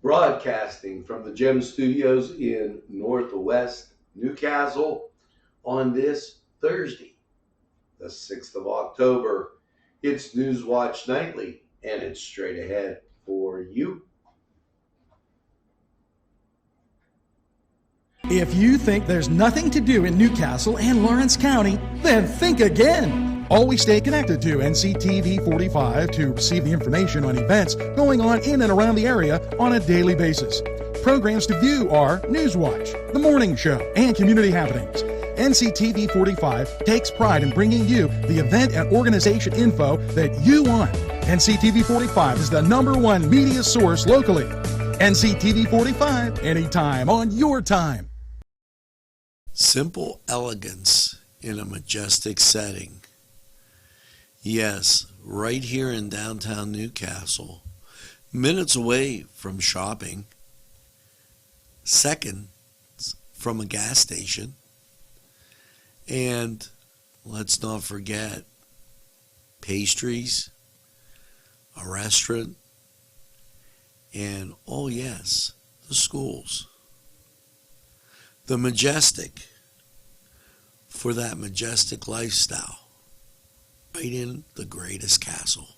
Broadcasting from the Gem Studios in Northwest Newcastle on this Thursday, the 6th of October. It's Newswatch Nightly, and it's straight ahead for you. If you think there's nothing to do in Newcastle and Lawrence County, then think again. Always stay connected to NCTV45 to receive the information on events going on in and around the area on a daily basis. Programs to view are Newswatch, The Morning Show, and Community Happenings. NCTV45 takes pride in bringing you the event and organization info that you want. NCTV45 is the #1 media source locally. NCTV45, anytime on your time. Simple elegance in a majestic setting. Yes, right here in downtown Newcastle, minutes away from shopping, seconds from a gas station, and let's not forget pastries, a restaurant, and oh yes, the schools. The majestic for that majestic lifestyle. Right in the greatest castle,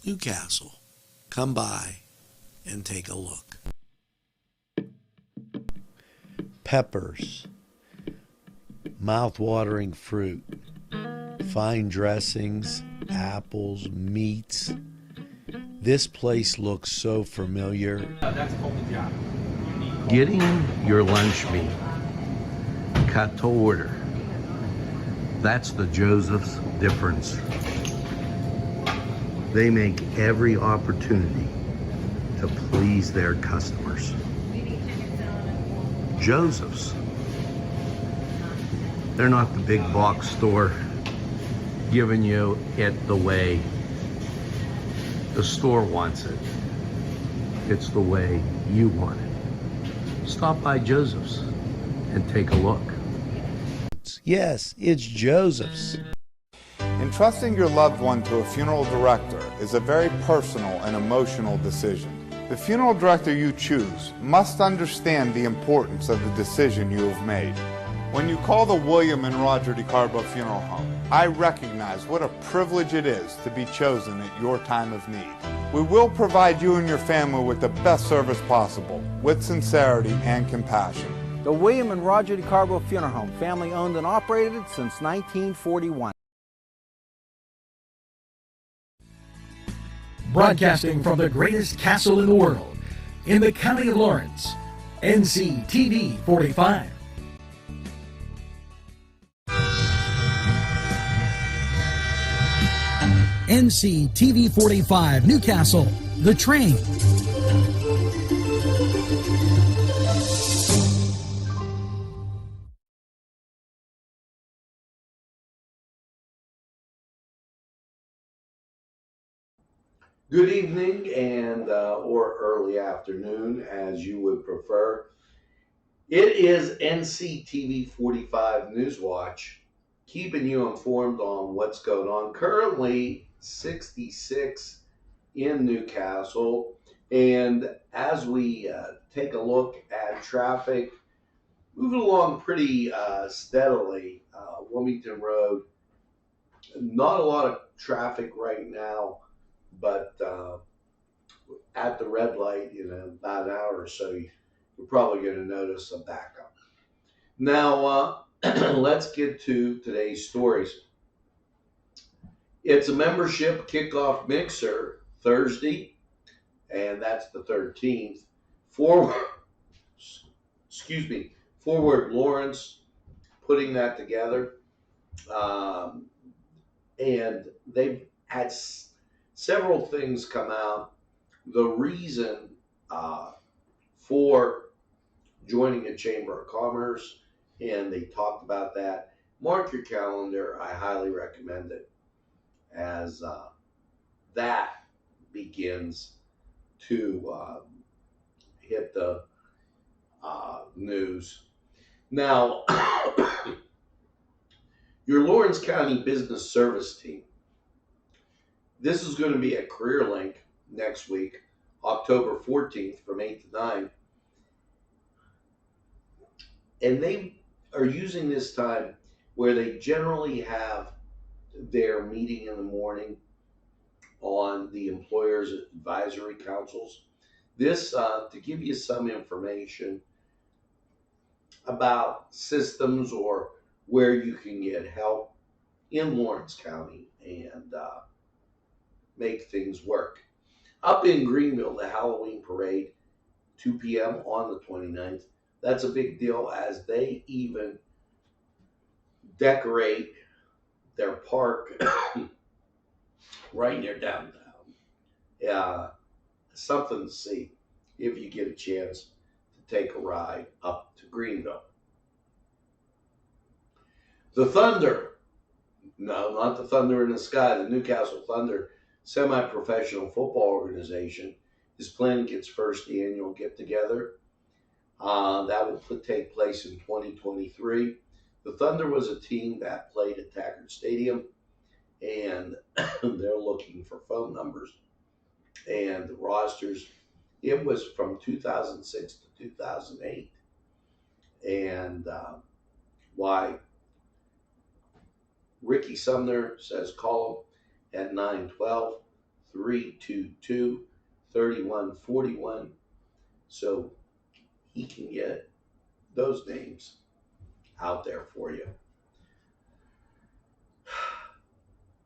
Newcastle. Come by and take a look. Peppers, mouth-watering fruit, fine dressings, apples, meats. This place looks so familiar. Getting your lunch meat cut to order. That's the Joseph's difference. They make every opportunity to please their customers. Joseph's. They're not the big box store giving you it the way the store wants it. It's the way you want it. Stop by Joseph's and take a look. Yes, it's Joseph's. Entrusting your loved one to a funeral director is a very personal and emotional decision. The funeral director you choose must understand the importance of the decision you have made. When you call the William and Roger DeCarbo Funeral Home, I recognize what a privilege it is to be chosen at your time of need. We will provide you and your family with the best service possible, with sincerity and compassion. The William and Roger DeCarbo Funeral Home, family owned and operated since 1941. Broadcasting from the greatest castle in the world, in the county of Lawrence, NCTV45. NCTV45 Newcastle, The Train. Good evening and or early afternoon, as you would prefer. It is NCTV45 Newswatch, keeping you informed on what's going on. Currently 66 in Newcastle, and as we take a look at traffic, moving along pretty steadily. Wilmington Road, not a lot of traffic right now, but at the red light, about an hour or so, you're probably going to notice a backup. Now, let's get to today's stories. It's a membership kickoff mixer Thursday, and that's the 13th. Forward Lawrence putting that together, and they've had several things come out. The reason for joining a Chamber of Commerce, and they talked about that. Mark your calendar. I highly recommend it, as that begins to hit the news. Now, your Lawrence County Business Service Team. This is going to be at Career Link next week October 14th from 8 to 9. And they are using this time where they generally have their meeting in the morning on the employers' advisory councils. This to give you some information about systems or where you can get help in Lawrence County and make things work. Up in Greenville, the Halloween parade, 2 p.m. on the 29th. That's a big deal as they even decorate their park right near downtown. Something to see if you get a chance to take a ride up to Greenville. The Thunder, no, not the Thunder in the Sky, the Newcastle Thunder semi-professional football organization is planning its first annual get-together. That will take place in 2023. The Thunder was a team that played at Taggart Stadium, and they're looking for phone numbers and the rosters. It was from 2006 to 2008. And why Ricky Sumner says call him at 912-322-3141 so he can get those names out there for you.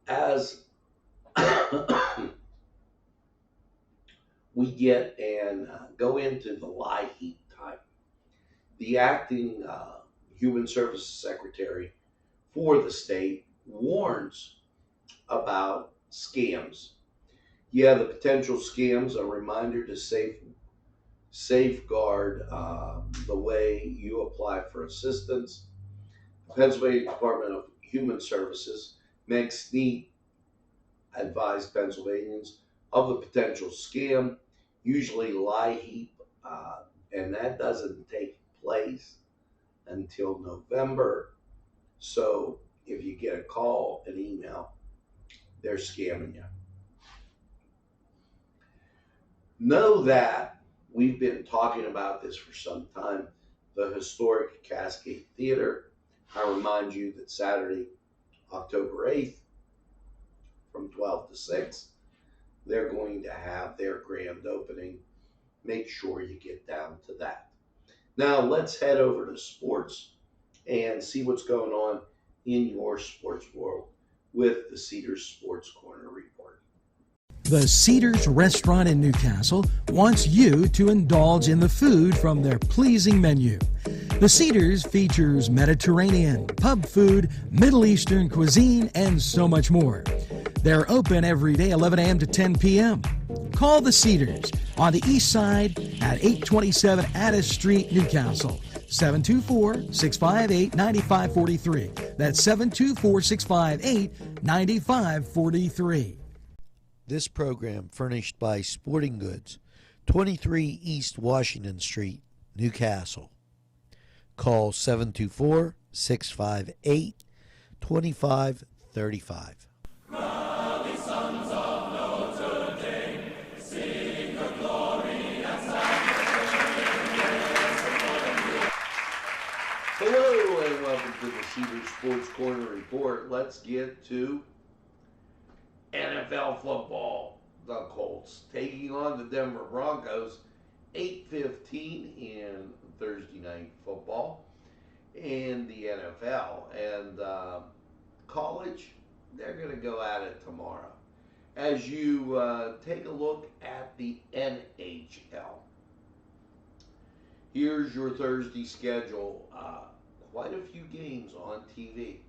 As we get and go into the lie heap time, the acting Human Services Secretary for the state warns about scams. Yeah, the potential scams, a reminder to safeguard the way you apply for assistance. The Pennsylvania Department of Human Services makes neat advised Pennsylvanians of the potential scam, usually lie heap, and that doesn't take place until November. So if you get a call, an email, they're scamming you. Know that we've been talking about this for some time. The historic Cascade Theater. I remind you that Saturday, October 8th, from 12 to 6, they're going to have their grand opening. Make sure you get down to that. Now let's head over to sports and see what's going on in your sports world with the Cedars Sports Corner Report. The Cedars Restaurant in Newcastle wants you to indulge in the food from their pleasing menu. The Cedars features Mediterranean, pub food, Middle Eastern cuisine, and so much more. They're open every day 11 a.m. to 10 p.m. Call the Cedars on the east side at 827 Addis Street, Newcastle. 724-658-9543. That's 724-658-9543. This program furnished by Sporting Goods, 23 East Washington Street, Newcastle. Call 724-658-2535. Hello and welcome to the Cedars Sports Corner Report. Let's get to NFL football. The Colts taking on the Denver Broncos, 8:15 in Thursday night football. And the NFL and college, they're going to go at it tomorrow. As you take a look at the NHL, here's your Thursday schedule. Quite a few games on TV.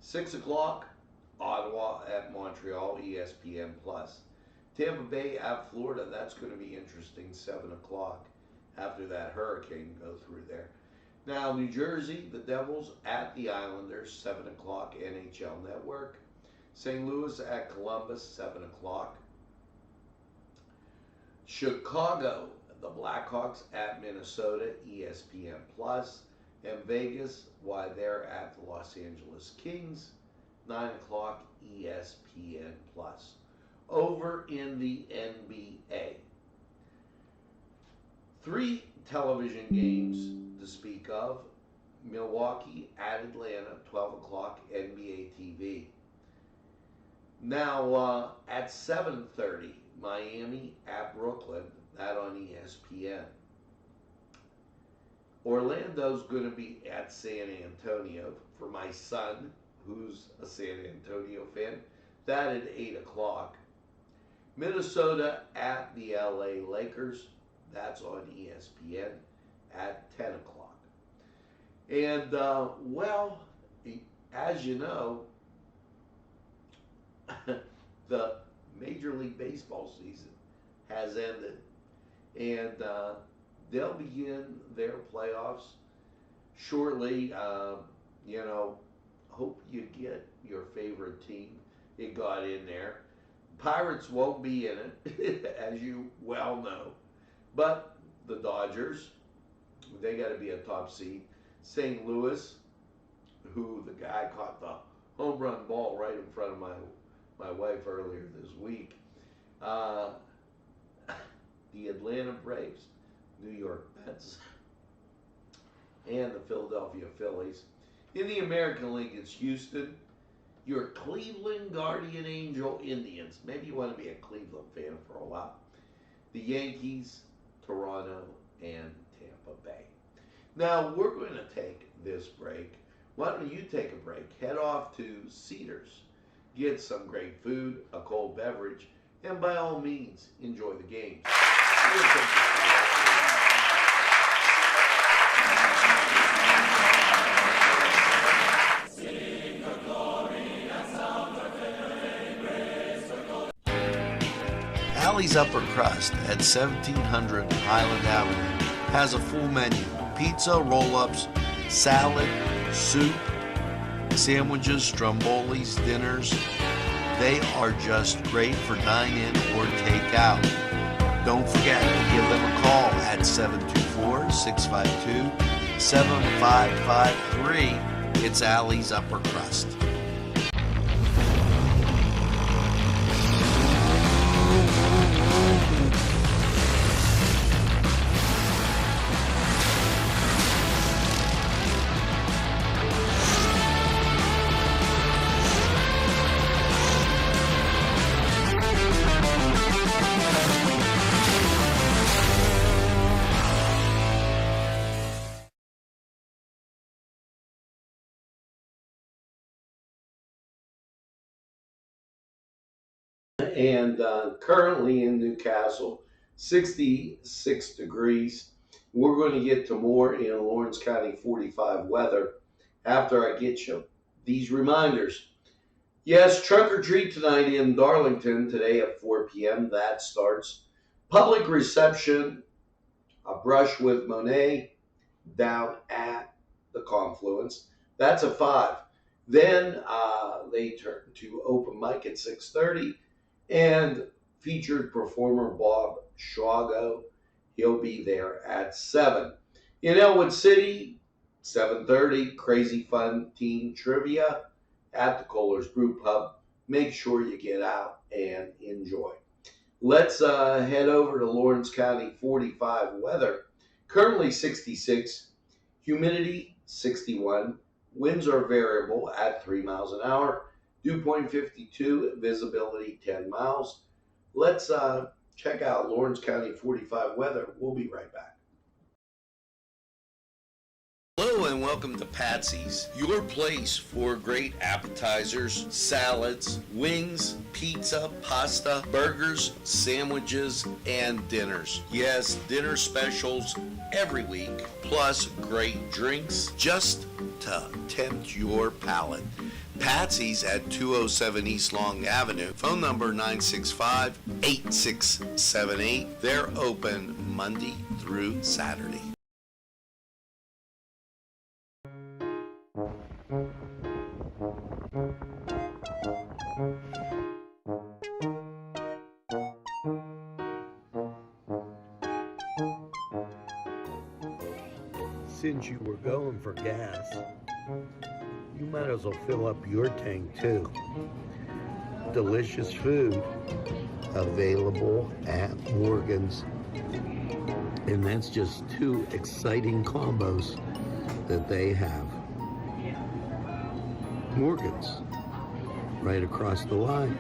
6 o'clock, Ottawa at Montreal, ESPN+. Tampa Bay at Florida, that's going to be interesting, 7 o'clock after that hurricane go through there. Now, New Jersey, the Devils at the Islanders, 7 o'clock, NHL Network. St. Louis at Columbus, 7 o'clock. Chicago, the Blackhawks at Minnesota, ESPN+. And Vegas, why they're at the Los Angeles Kings, 9 o'clock, ESPN+. Over in the NBA, 3 television games to speak of. Milwaukee at Atlanta, 12 o'clock, NBA TV. Now, at 7:30, Miami at Brooklyn, that on ESPN. Orlando's going to be at San Antonio for my son, who's a San Antonio fan. That at 8 o'clock. Minnesota at the LA Lakers. That's on ESPN at 10 o'clock. And, well, as you know, the Major League Baseball season has ended. And they'll begin their playoffs shortly. Hope you get your favorite team. It got in there. Pirates won't be in it, as you well know. But the Dodgers, they got to be a top seed. St. Louis, who the guy caught the home run ball right in front of my wife earlier this week. The Atlanta Braves, New York Mets, and the Philadelphia Phillies. In the American League, it's Houston, your Cleveland Guardian Angel Indians. Maybe you want to be a Cleveland fan for a while. The Yankees, Toronto, and Tampa Bay. Now, we're going to take this break. Why don't you take a break? Head off to Cedars. Get some great food, a cold beverage, and by all means, enjoy the games. Alley's Upper Crust at 1700 Highland Avenue has a full menu: pizza, roll-ups, salad, soup, sandwiches, strombolis, dinners. They are just great for dine-in or take-out. Don't forget to give them a call at 724-652-7553. It's Alley's Upper Crust. And currently in Newcastle, 66 degrees. We're going to get to more in Lawrence County 45 weather after I get you these reminders. Yes, Trunk or Treat tonight in Darlington today at 4 p.m. That starts. Public reception, a brush with Monet down at the Confluence. That's at 5. Then they turn to open mic at 6:30. And featured performer Bob Shago, he'll be there at 7. In Elwood City, 7:30, Crazy Fun Teen Trivia at the Kohler's Brew Pub. Make sure you get out and enjoy. Let's head over to Lawrence County 45 weather. Currently 66, humidity 61, winds are variable at 3 miles an hour. Dew point 52, visibility 10 miles. Let's check out Lawrence County 45 weather. We'll be right back. Hello and welcome to Patsy's, your place for great appetizers, salads, wings, pizza, pasta, burgers, sandwiches, and dinners. Yes, dinner specials every week, plus great drinks just to tempt your palate. Patsy's at 207 East Long Avenue. Phone number 965-8678. They're open Monday through Saturday. Since you were going for gas, you might as well fill up your tank too. Delicious food available at Morgan's. And that's just two exciting combos that they have. Morgan's, right across the line.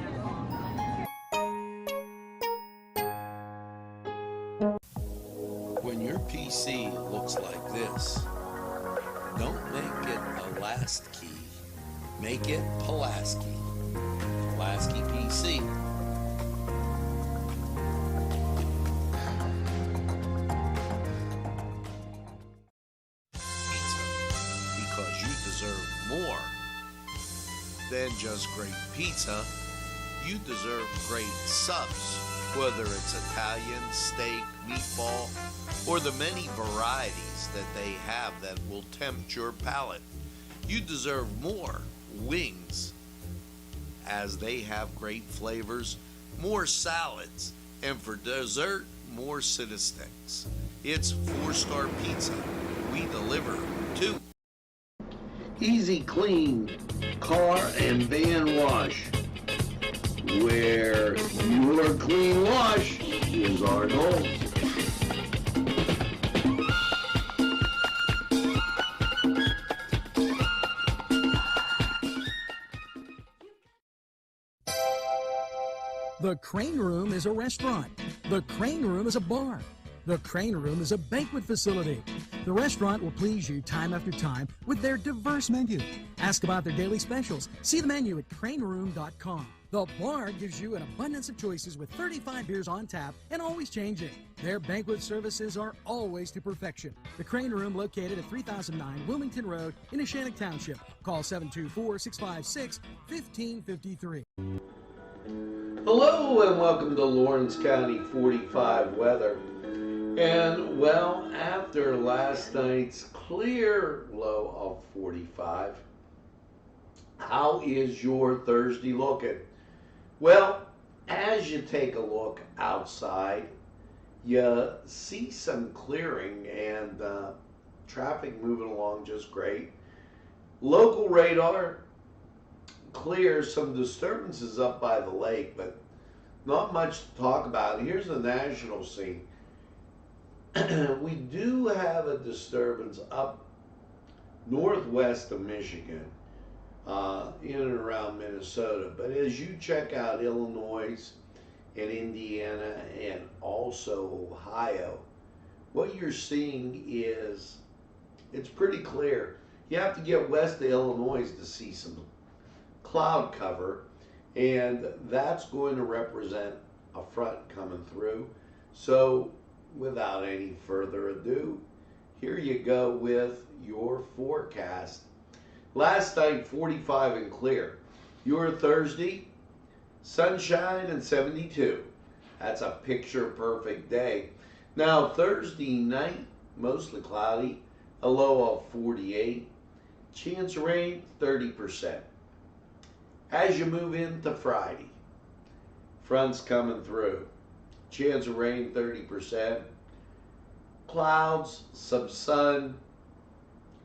When your PC looks like this, don't make it a last key. Make it Pulaski. Pulaski PC. Because you deserve more than just great pizza. You deserve great subs, whether it's Italian, steak, meatball, or the many varieties that they have that will tempt your palate. You deserve more wings, as they have great flavors, more salads, and for dessert, more Citi-Sticks. It's 4-star pizza. We deliver too. Easy Clean Car and Van Wash, where your clean wash is our goal. The Crane Room is a restaurant. The Crane Room is a bar. The Crane Room is a banquet facility. The restaurant will please you time after time with their diverse menu. Ask about their daily specials. See the menu at craneroom.com. The bar gives you an abundance of choices with 35 beers on tap and always changing. Their banquet services are always to perfection. The Crane Room, located at 3009 Wilmington Road in Neshannock Township. Call 724-656-1553. Hello and welcome to Lawrence County 45 weather. And well, after last night's clear low of 45, how is your Thursday looking? Well, as you take a look outside, you see some clearing and traffic moving along just great. Local radar clears some disturbances up by the lake, but not much to talk about. Here's the national scene. We do have a disturbance up northwest of Michigan, in and around Minnesota. But as you check out Illinois and Indiana and also Ohio, what you're seeing is it's pretty clear. You have to get west of Illinois to see some cloud cover, and that's going to represent a front coming through. So without any further ado, here you go with your forecast. Last night, 45 and clear. Your Thursday, sunshine and 72. That's a picture perfect day. Now, Thursday night, mostly cloudy, a low of 48. Chance of rain, 30%. As you move into Friday, fronts coming through. Chance of rain, 30%. Clouds, some sun.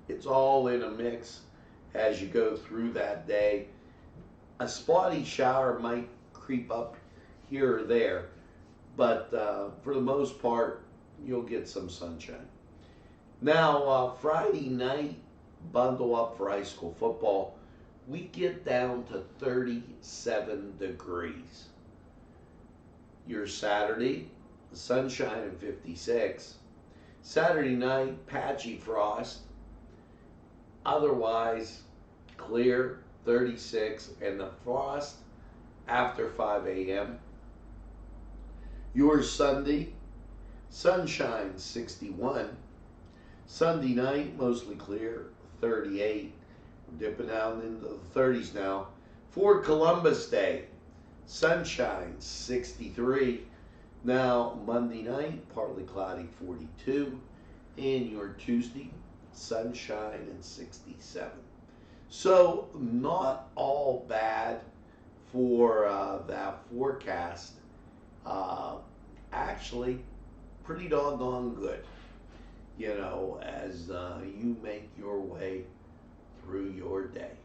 It's all in a mix as you go through that day. A spotty shower might creep up here or there, but for the most part, you'll get some sunshine. Now, Friday night, bundle up for high school football. We get down to 37 degrees. Your Saturday, sunshine and 56. Saturday night, patchy frost. Otherwise, clear, 36, and the frost after 5 a.m. Your Sunday, sunshine, 61. Sunday night, mostly clear, 38. We're dipping down into the 30s now. For Columbus Day, sunshine, 63. Now, Monday night, partly cloudy, 42. And your Tuesday, sunshine and 67. So not all bad for that forecast. Actually, pretty doggone good, you know, as you make your way through your day.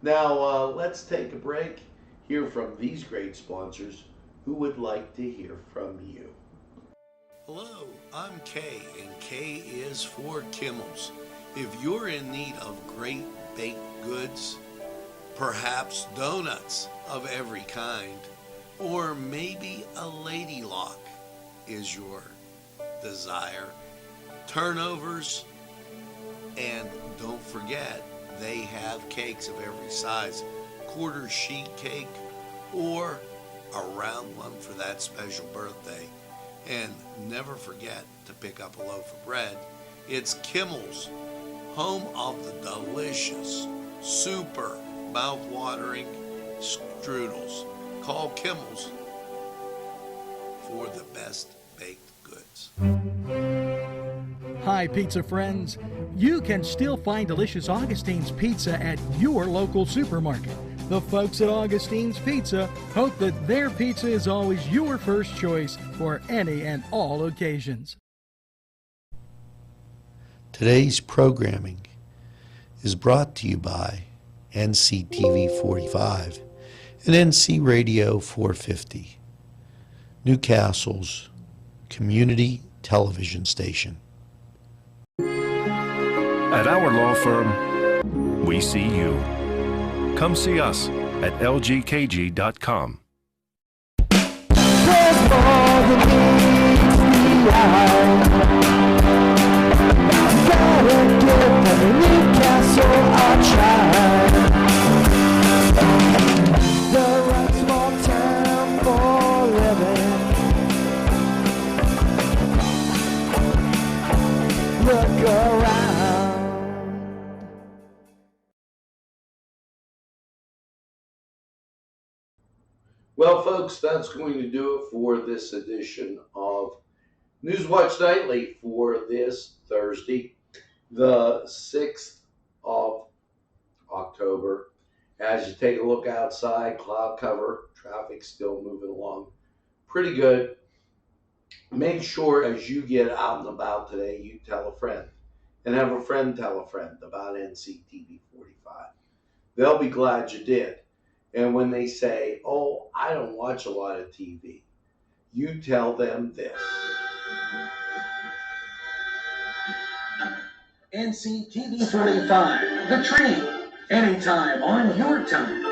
Now, let's take a break, hear from these great sponsors who would like to hear from you. Hello, I'm Kay, and K is for Kimmel's. If you're in need of great baked goods, perhaps donuts of every kind, or maybe a lady lock is your desire, turnovers, and don't forget, they have cakes of every size, quarter sheet cake or a round one for that special birthday. And never forget to pick up a loaf of bread. It's Kimmel's, home of the delicious, super mouth-watering strudels. Call Kimmel's for the best baked goods. Hi, pizza friends. You can still find delicious Augustine's Pizza at your local supermarket. The folks at Augustine's Pizza hope that their pizza is always your first choice for any and all occasions. Today's programming is brought to you by NCTV45 and NC Radio 450, Newcastle's community television station. At our law firm, we see you. Come see us at lgkg.com. Look around. Well, folks, that's going to do it for this edition of Newswatch Nightly for this Thursday, the 6th of October. As you take a look outside, cloud cover, traffic still moving along pretty good. Make sure as you get out and about today, you tell a friend and have a friend tell a friend about NCTV45. They'll be glad you did. And when they say, oh, I don't watch a lot of TV, you tell them this. NCTV45, the train, anytime on your time.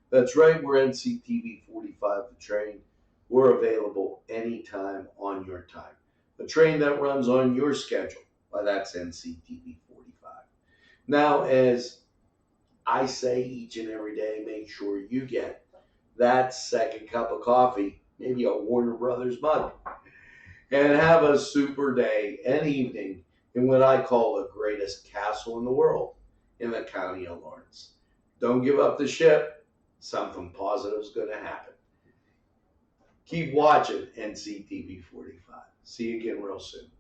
That's right, we're NCTV45, the train. We're available anytime on your time. The train that runs on your schedule, well, that's NCTV45. Now, as I say each and every day, make sure you get that second cup of coffee, maybe a Warner Brothers mug, and have a super day and evening in what I call the greatest castle in the world in the county of Lawrence. Don't give up the ship. Something positive is going to happen. Keep watching NCTV45. See you again real soon.